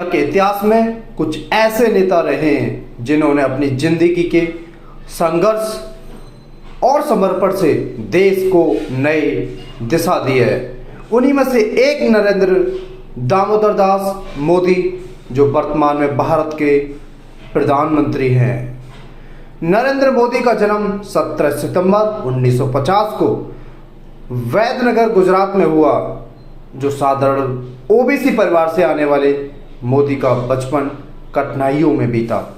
के इतिहास में कुछ ऐसे नेता रहे हैं जिन्होंने अपनी जिंदगी के संघर्ष और समर्पण से देश को नई दिशा दी है। उन्हीं में से एक नरेंद्र दामोदर दास मोदी, जो वर्तमान में भारत के प्रधानमंत्री हैं। नरेंद्र मोदी का जन्म 17 सितंबर 1950 को वैद्यनगर गुजरात में हुआ। जो साधारण ओबीसी परिवार से आने वाले मोदी का बचपन कठिनाइयों में बीता।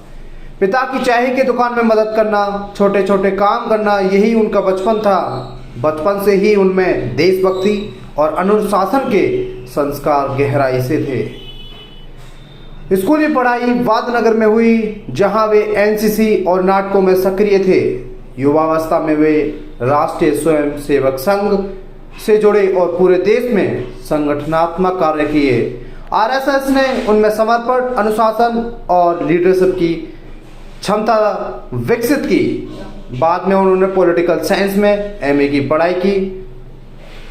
पिता की चाय की दुकान में मदद करना, छोटे छोटे काम करना, यही उनका बचपन था। बचपन से ही उनमें देशभक्ति और अनुशासन के संस्कार गहराई से थे। स्कूली पढ़ाई वादनगर में हुई, जहां वे एनसीसी और नाटकों में सक्रिय थे। युवावस्था में वे राष्ट्रीय स्वयं सेवक संघ से जुड़े और पूरे देश में संगठनात्मक कार्य किए। आरएसएस ने उनमें समर्पण, अनुशासन और लीडरशिप की क्षमता विकसित की। बाद में उन्होंने पॉलिटिकल साइंस में एमए की पढ़ाई की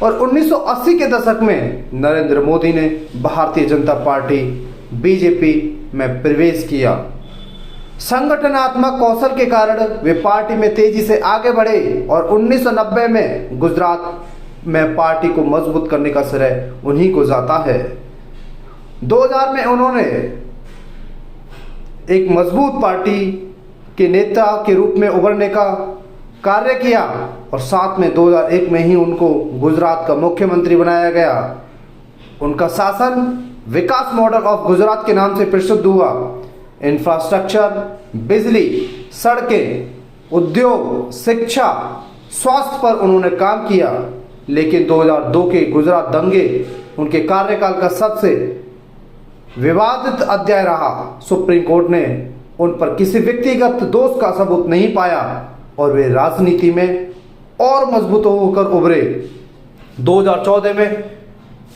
और 1980 के दशक में नरेंद्र मोदी ने भारतीय जनता पार्टी बीजेपी में प्रवेश किया। संगठनात्मक कौशल के कारण वे पार्टी में तेजी से आगे बढ़े और 1990 में गुजरात में पार्टी को मजबूत करने का श्रेय उन्हीं को जाता है। 2000 में उन्होंने एक मजबूत पार्टी के नेता के रूप में उभरने का कार्य किया और साथ में 2001 में ही उनको गुजरात का मुख्यमंत्री बनाया गया। उनका शासन विकास मॉडल ऑफ गुजरात के नाम से प्रसिद्ध हुआ। इंफ्रास्ट्रक्चर, बिजली, सड़कें, उद्योग, शिक्षा, स्वास्थ्य पर उन्होंने काम किया। लेकिन 2002 के गुजरात दंगे उनके कार्यकाल का सबसे विवादित अध्याय रहा। सुप्रीम कोर्ट ने उन पर किसी व्यक्तिगत दोष का सबूत नहीं पाया और वे राजनीति में और मजबूत होकर उभरे। 2014 में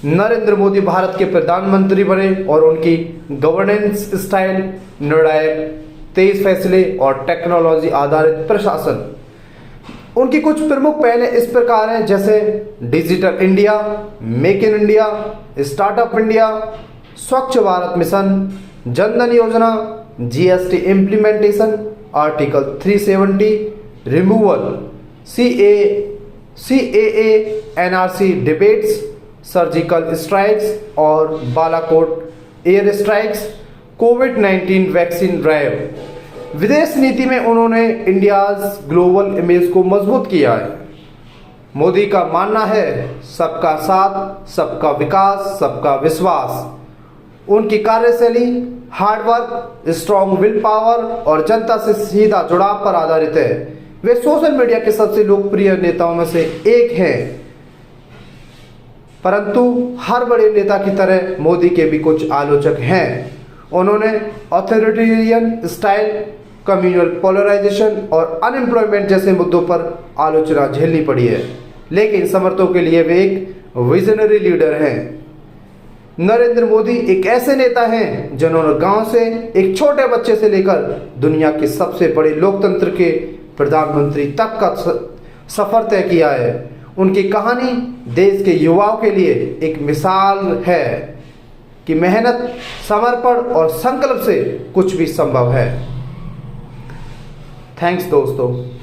नरेंद्र मोदी भारत के प्रधानमंत्री बने और उनकी गवर्नेंस स्टाइल, निर्णायक, तेज फैसले और टेक्नोलॉजी आधारित प्रशासन। उनकी कुछ प्रमुख पहले इस प्रकार हैं, जैसे digital India, make in India, startup India, स्वच्छ भारत मिशन, जनधन योजना, GST implementation, article 370 removal, CAA, NRC debates, surgical strikes और बालाकोट एयर स्ट्राइक्स, कोविड-19 वैक्सीन ड्राइव। विदेश नीति में उन्होंने इंडियाज ग्लोबल इमेज को मजबूत किया है। मोदी का मानना है सबका साथ, सबका विकास, सबका विश्वास। उनकी कार्यशैली हार्डवर्क, स्ट्रॉन्ग विल पावर और जनता से सीधा जुड़ाव पर आधारित है। वे सोशल मीडिया के सबसे लोकप्रिय नेताओं में से एक हैं। परंतु हर बड़े नेता की तरह मोदी के भी कुछ आलोचक हैं। उन्होंने ऑथोरिटेरियन स्टाइल, कम्युनल पोलराइजेशन और अनएम्प्लॉयमेंट जैसे मुद्दों पर आलोचना झेलनी पड़ी है, लेकिन समर्थकों के लिए वे एक विजनरी लीडर हैं। नरेंद्र मोदी एक ऐसे नेता हैं जिन्होंने गांव से एक छोटे बच्चे से लेकर दुनिया के सबसे बड़े लोकतंत्र के प्रधानमंत्री तक का सफर तय किया है। उनकी कहानी देश के युवाओं के लिए एक मिसाल है कि मेहनत, समर्पण और संकल्प से कुछ भी संभव है। थैंक्स दोस्तों।